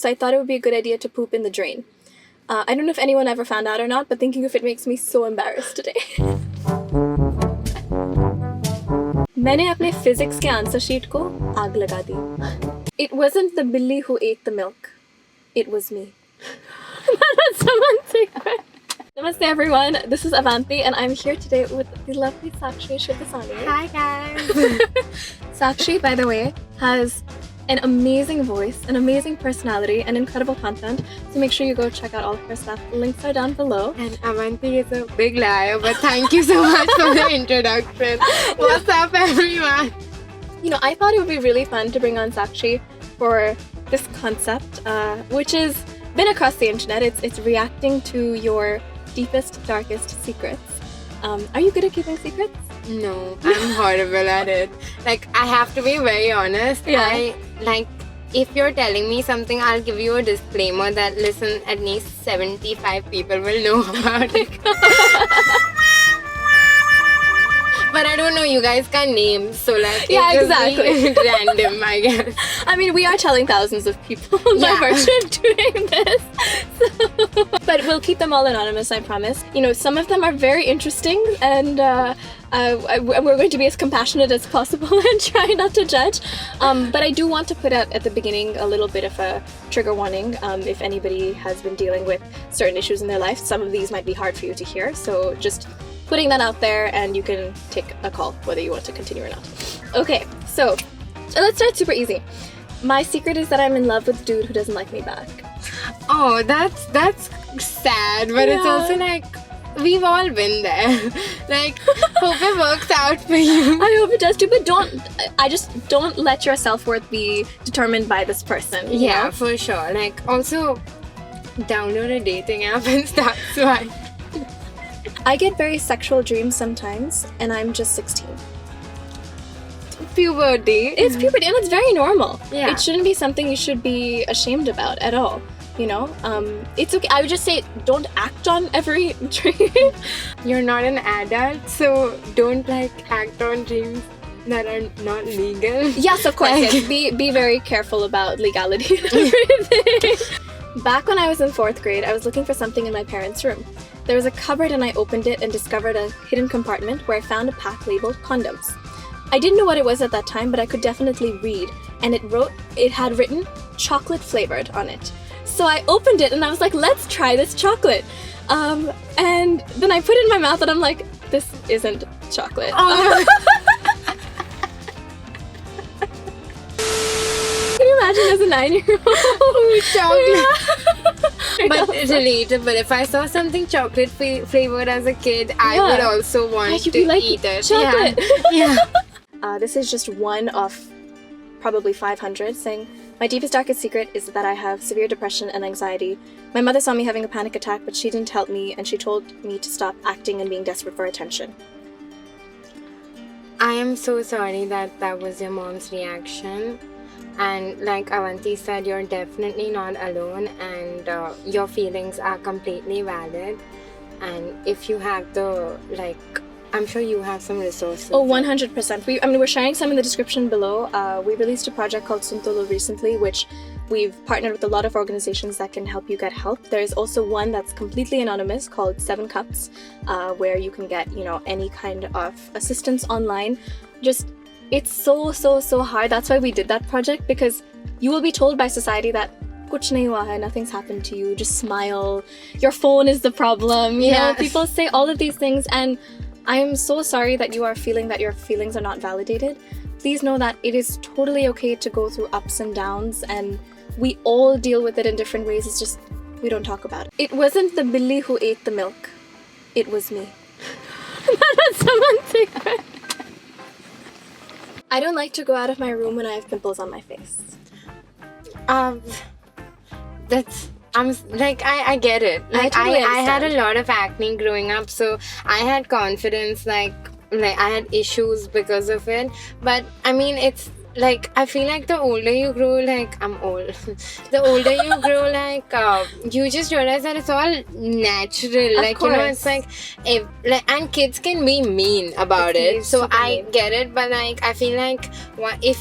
so I thought it would be a good idea to poop in the drain. I don't know if anyone ever found out or not, but thinking of it makes me so embarrassed today. मैंने अपने physics के answer sheet को आग लगा दी. It wasn't the billy who ate the milk. It was me. That was someone's secret. Namaste everyone, this is Avanti and I'm here today with the lovely Sakshi. Hi guys! Sakshi, by the way, has an amazing voice, an amazing personality, and incredible content. So make sure you go check out all of her stuff. The links are down below. And Avanti is a big liar, but thank you so much for the introduction. What's up everyone? You know, I thought it would be really fun to bring on Sakshi for this concept, which has been across the internet. It's reacting to your deepest, darkest secrets. Are you good at keeping secrets? No, I'm horrible at it. Like, I have to be very honest. Yeah. If you're telling me something, I'll give you a disclaimer that, listen, at least 75 people will know about it. But I don't know you guys can names, so like, yeah, it's exactly. random, I guess. I mean, we are telling thousands of people by virtue of doing this. So. But we'll keep them all anonymous, I promise. You know, some of them are very interesting, and we're going to be as compassionate as possible and try not to judge. But I do want to put out at the beginning a little bit of a trigger warning. If anybody has been dealing with certain issues in their life, some of these might be hard for you to hear. So just putting that out there, and you can take a call whether you want to continue or not. Okay, so let's start super easy. My secret is that I'm in love with a dude who doesn't like me back. Oh, that's sad, but it's also like, we've all been there. Like, hope it works out for you. I hope it does too, but don't let your self-worth be determined by this person. Yeah, know? For sure. Like, also, download a dating app and start swiping. I get very sexual dreams sometimes, and I'm just 16. Puberty. It's puberty, and it's very normal. Yeah. It shouldn't be something you should be ashamed about at all. You know, it's okay. I would just say don't act on every dream. You're not an adult, so don't like act on dreams that are not legal. Yes, of course. Yes. Be very careful about legality and everything. Back when I was in 4th grade, I was looking for something in my parents' room. There was a cupboard and I opened it and discovered a hidden compartment where I found a pack labeled condoms. I didn't know what it was at that time, but I could definitely read, and it had written chocolate flavored on it. So I opened it and I was like, let's try this chocolate. And then I put it in my mouth and I'm like, this isn't chocolate. Oh. Can you imagine as a 9-year-old? Chocolate. But relatable. If I saw something chocolate flavored as a kid, I would also want to eat it. Chocolate. Yeah. This is just one of probably 500 saying, my deepest, darkest secret is that I have severe depression and anxiety. My mother saw me having a panic attack, but she didn't help me, and she told me to stop acting and being desperate for attention. I am so sorry that was your mom's reaction. And like Avanti said, you're definitely not alone, and your feelings are completely valid. And if you have I'm sure you have some resources. Oh, 100%. We're sharing some in the description below. We released a project called Suntolo recently, which we've partnered with a lot of organizations that can help you get help. There's also one that's completely anonymous called 7 Cups, where you can get, any kind of assistance online. It's so hard. That's why we did that project, because you will be told by society that kuch nahi hua hai, nothing's happened to you, just smile, your phone is the problem, you know, people say all of these things, and I'm so sorry that you are feeling that your feelings are not validated. Please know that it is totally okay to go through ups and downs, and we all deal with it in different ways. It's just we don't talk about it. It wasn't the billy who ate the milk. It was me. That was someone's secret. I don't like to go out of my room when I have pimples on my face. I get it. Like, I had a lot of acne growing up, so I had confidence, like I had issues because of it. But I mean, it's like I feel like the older you grow, like I'm old. The older you grow, like you just realize that it's all natural. Of like course. it's like if and kids can be mean about it. So super I mean. get it, but like I feel like if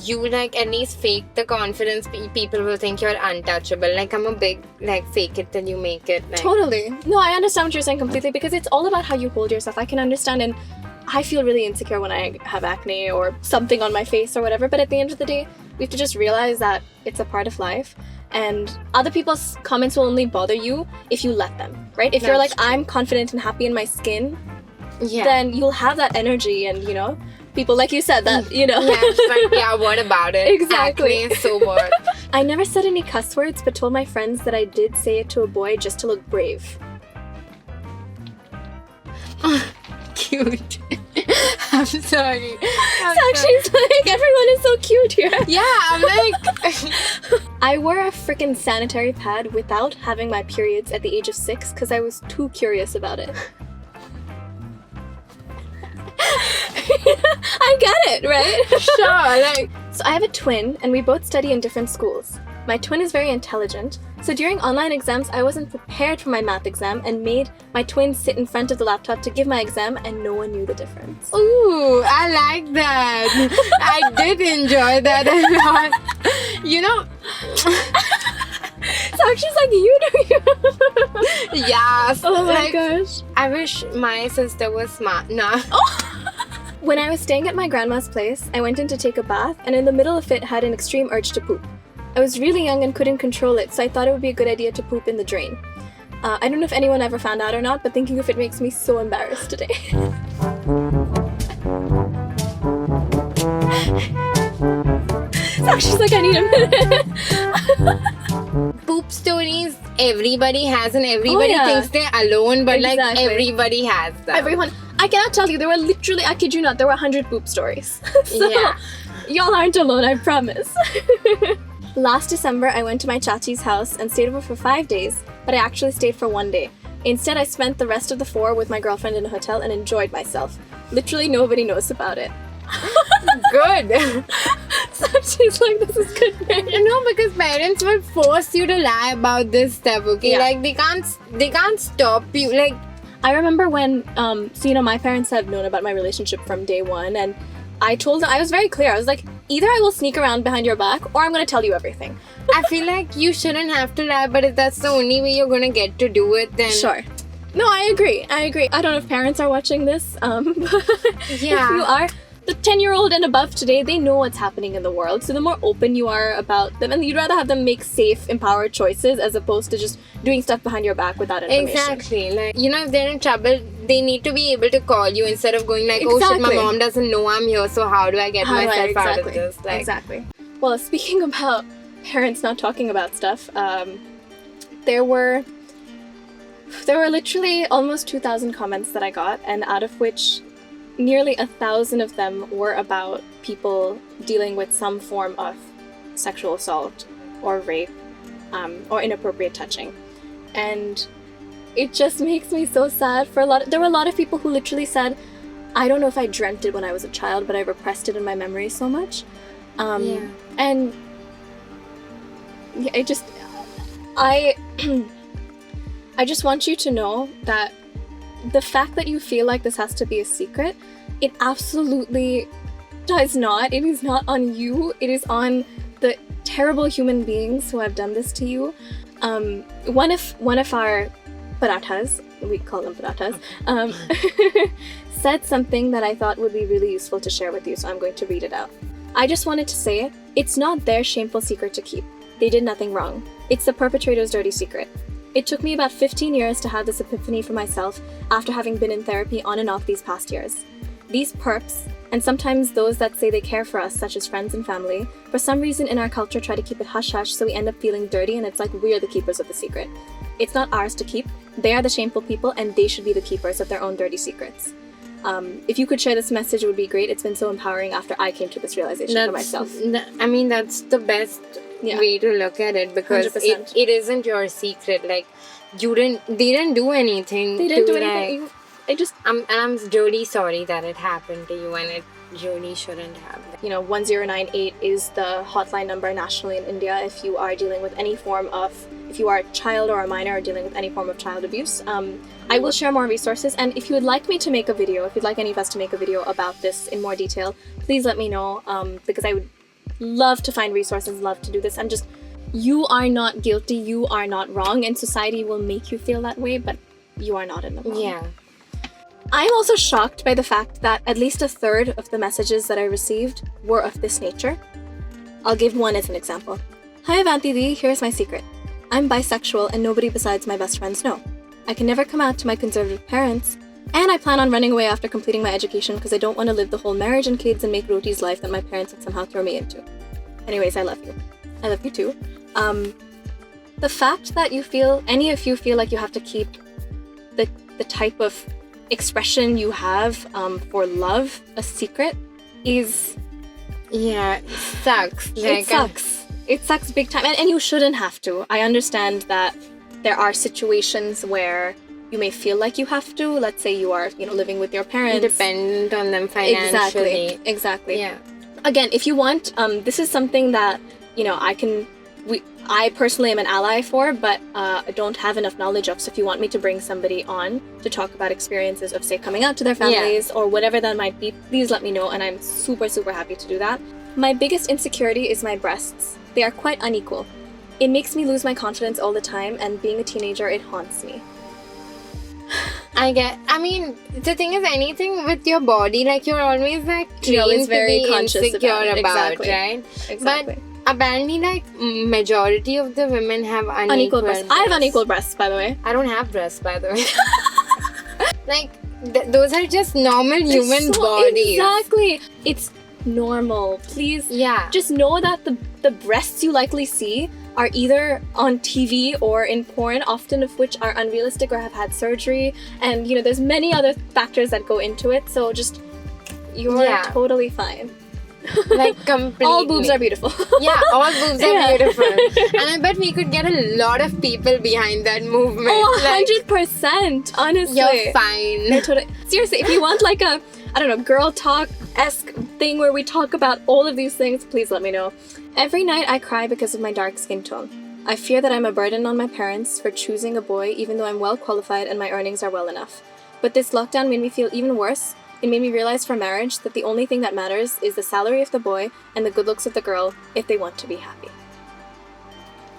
you like at least fake the confidence, people will think you're untouchable. Like I'm a big like fake it till you make it. Like, Totally. No, I understand what you're saying completely because it's all about how you hold yourself. I can understand, and I feel really insecure when I have acne or something on my face or whatever, but at the end of the day, we have to just realize that it's a part of life, and other people's comments will only bother you if you let them, right? If you're like, That's true. I'm confident and happy in my skin, yeah. then you'll have that energy, and people like you said that, Yeah, it's like, yeah, what about it? Exactly. Acne, so what? I never said any cuss words, but told my friends that I did say it to a boy just to look brave. Cute. I'm sorry. Sakshi's like, everyone is so cute here. Yeah, I'm like. I wore a freaking sanitary pad without having my periods at the age of 6 because I was too curious about it. I get it, right? Sure, like. So I have a twin and we both study in different schools. My twin is very intelligent, so during online exams I wasn't prepared for my math exam and made my twin sit in front of the laptop to give my exam, and no one knew the difference. Ooh, I like that. I did enjoy that a lot. You know. Sakshi's like, you do. Yes. Oh my like, gosh. I wish my sister was smart. No. When I was staying at my grandma's place, I went in to take a bath and in the middle of it had an extreme urge to poop. I was really young and couldn't control it, so I thought it would be a good idea to poop in the drain. I don't know if anyone ever found out or not, but thinking of it makes me so embarrassed today. Sakshi's like, I need a minute. Poop stories everybody has, and everybody yeah. thinks they're alone, but like Exactly. everybody has them. Everyone, I cannot tell you, there were literally, I kid you not, there were 100 poop stories. So, Yeah. y'all aren't alone, I promise. Last December, I went to my chachi's house and stayed over for 5 days, but I actually stayed for 1 day. Instead, I spent the rest of the 4 with my girlfriend in a hotel and enjoyed myself. Literally nobody knows about it. Good. So she's like, this is good. Because parents will force you to lie about this stuff, okay? Yeah. Like they can't stop you. Like I remember when, my parents have known about my relationship from day one, and I told them, I was very clear. I was like, either I will sneak around behind your back or I'm going to tell you everything. I feel like you shouldn't have to lie, but if that's the only way you're gonna get to do it, then Sure. No, I agree. I don't know if parents are watching this. But Yeah. if you are, the 10-year-old and above today, they know what's happening in the world. So the more open you are about them, and you'd rather have them make safe, empowered choices as opposed to just doing stuff behind your back without information. Exactly. Like, if they're in trouble, they need to be able to call you instead of going like, oh shit, my Exactly. mom doesn't know I'm here, so how do I get How do I- myself out of exactly. this? Like, Exactly. Well, speaking about parents not talking about stuff, there were literally almost 2,000 comments that I got, and out of which nearly 1,000 of them were about people dealing with some form of sexual assault or rape or inappropriate touching. And it just makes me so sad for there were a lot of people who literally said, I don't know if I dreamt it when I was a child, but I repressed it in my memory so much. Yeah. And yeah, I just want you to know that the fact that you feel like this has to be a secret, it absolutely does not. It is not on you. It is on the terrible human beings who have done this to you. One of our parathas, we call them parathas, said something that I thought would be really useful to share with you, so I'm going to read it out. I just wanted to say, it's not their shameful secret to keep. They did nothing wrong. It's the perpetrator's dirty secret. It took me about 15 years to have this epiphany for myself after having been in therapy on and off these past years. These perps, and sometimes those that say they care for us, such as friends and family, for some reason in our culture try to keep it hush-hush, so we end up feeling dirty and it's like we're the keepers of the secret. It's not ours to keep. They are the shameful people and they should be the keepers of their own dirty secrets. If you could share this message, it would be great. It's been so empowering after I came to this realization for myself. That's the best way to look at it, because 100%. it isn't your secret. Like, they didn't do anything. They didn't do anything. I'm really sorry that it happened to you, and really shouldn't have. 1098 is the hotline number nationally in India if you are dealing with any form of, if you are a child or a minor or dealing with any form of child abuse. I will share more resources, and if you would like me to make a video, if you'd like any of us to make a video about this in more detail, please let me know, because I would love to find resources, love to do this. You are not guilty, you are not wrong, and society will make you feel that way, but you are not in the wrong. Yeah. I'm also shocked by the fact that at least a third of the messages that I received were of this nature. I'll give one as an example. Hi Avanti Di, here's my secret. I'm bisexual and nobody besides my best friends know. I can never come out to my conservative parents, and I plan on running away after completing my education because I don't want to live the whole marriage and kids and make roti's life that my parents would somehow throw me into. Anyways, I love you. I love you too. The fact that any of you feel like you have to keep the type of expression you have for love a secret is... Yeah, it sucks. It sucks. It sucks big time. And you shouldn't have to. I understand that there are situations where you may feel like you have to. Let's say you are, living with your parents. Dependent on them financially. Exactly. Yeah. Again, if you want, this is something that, I personally am an ally for, but I don't have enough knowledge of. So if you want me to bring somebody on to talk about experiences of, say, coming out to their families or whatever that might be, please let me know, and I'm super, super happy to do that. My biggest insecurity is my breasts. They are quite unequal. It makes me lose my confidence all the time, and being a teenager, it haunts me. The thing is, anything with your body, you're always You're always very to be conscious insecure about, exactly. right? Exactly. But apparently, majority of the women have unequal breasts. I have unequal breasts, by the way. I don't have breasts, by the way. Those are just normal human bodies. Exactly. It's normal. Please. Yeah. Just know that the breasts you likely see are either on TV or in porn, often of which are unrealistic or have had surgery. And, there's many other factors that go into it. So just, you're totally fine. Completely. All boobs are beautiful. Yeah, all boobs are beautiful. And I bet we could get a lot of people behind that movement. Oh, 100%. Honestly. You're fine. Seriously, if you want a girl talk-esque thing where we talk about all of these things, please let me know. Every night I cry because of my dark skin tone. I fear that I'm a burden on my parents for choosing a boy even though I'm well qualified and my earnings are well enough. But this lockdown made me feel even worse. It made me realize for marriage that the only thing that matters is the salary of the boy and the good looks of the girl if they want to be happy.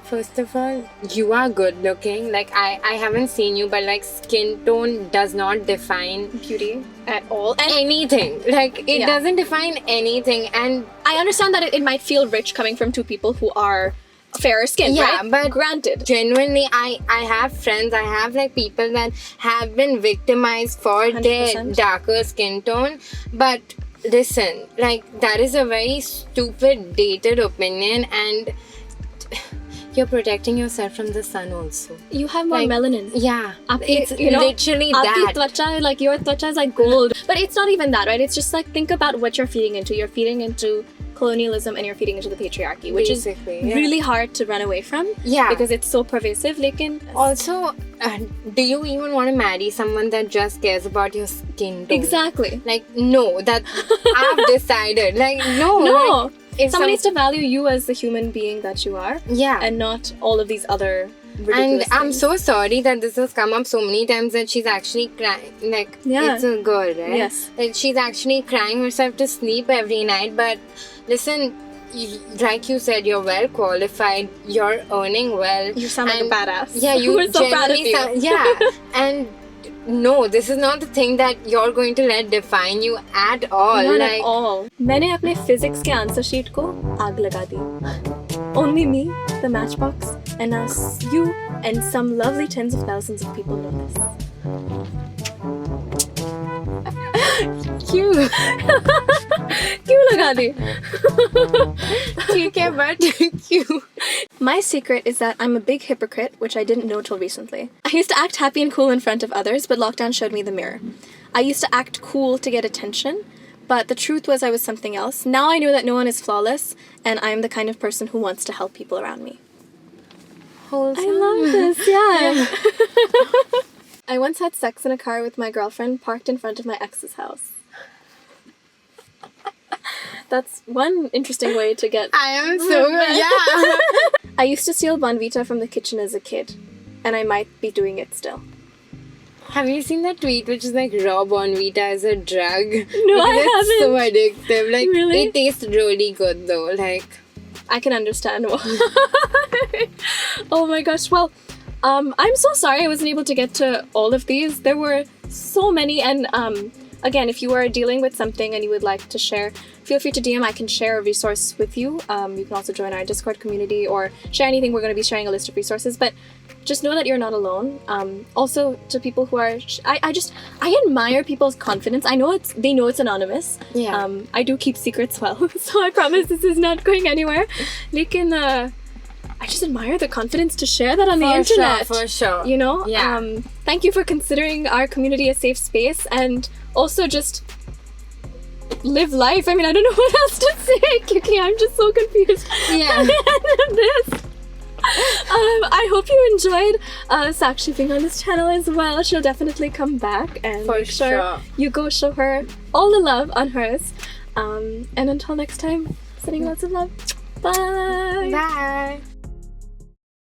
First of all, you are good looking. I haven't seen you, but skin tone does not define Beauty at all. And anything. It doesn't define anything. And I understand that it might feel rich coming from two people who are fairer skinned, right? But granted. Genuinely, I have friends, I have people that have been victimized for 100%. Their darker skin tone. But listen, that is a very stupid, dated opinion, and you're protecting yourself from the sun also. You have more melanin. Yeah. It's literally that. Twacha, your twacha is like gold. But it's not even that, right? It's just think about what you're feeding into. You're feeding into colonialism and you're feeding into the patriarchy, which basically, is really hard to run away from. Yeah. Because it's so pervasive. Also, do you even want to marry someone that just cares about your skin tone? Exactly. No, that I've decided. No. No. If someone needs to value you as the human being that you are. Yeah. And not all of these other ridiculous and things. I'm so sorry that this has come up so many times that she's actually crying. It's a girl, right? Yes. She's actually crying herself to sleep every night. But listen, like you said, you're well qualified. You're earning well. You sound like a badass. Yeah, We're so proud of you. And no, this is not the thing that you're going to let define you at all. Not at all. मैंने अपने physics के answer sheet को आग लगा दी. Only me, the matchbox, and now you and some lovely tens of thousands of people know this. क्यों? क्यों लगा दी? ठीक है, but क्यों? My secret is that I'm a big hypocrite, which I didn't know till recently. I used to act happy and cool in front of others, but lockdown showed me the mirror. I used to act cool to get attention, but the truth was I was something else. Now I know that no one is flawless, and I'm the kind of person who wants to help people around me. Wholesome. I love this, yeah. I once had sex in a car with my girlfriend parked in front of my ex's house. That's one interesting way to get... I am so yeah. I used to steal Bonvita from the kitchen as a kid, and I might be doing it still. Have you seen that tweet which is like raw Bonvita as a drug? No, I haven't. It's so addictive. Like Really? it tastes really good though. Like I can understand why. Oh my gosh. Well, I'm so sorry I wasn't able to get to all of these. There were so many, and again, if you are dealing with something and you would like to share, feel free to DM. I can share a resource with you. You can also join our Discord community or share anything. We're going to be sharing a list of resources, but just know that you're not alone. Also, to people who are, I admire people's confidence. I know they know it's anonymous. Yeah. I do keep secrets well, so I promise this is not going anywhere. Lekin, I just admire the confidence to share that on the internet. For sure. You know? Yeah. Thank you for considering our community a safe space, and also just live life. I mean, I don't know what else to say, Kiki. I'm just so confused. Yeah. At the end of this. I hope you enjoyed Sakshi being on this channel as well. She'll definitely come back, and For make sure sure. you go show her all the love on hers. And until next time, sending lots of love. Bye. Bye.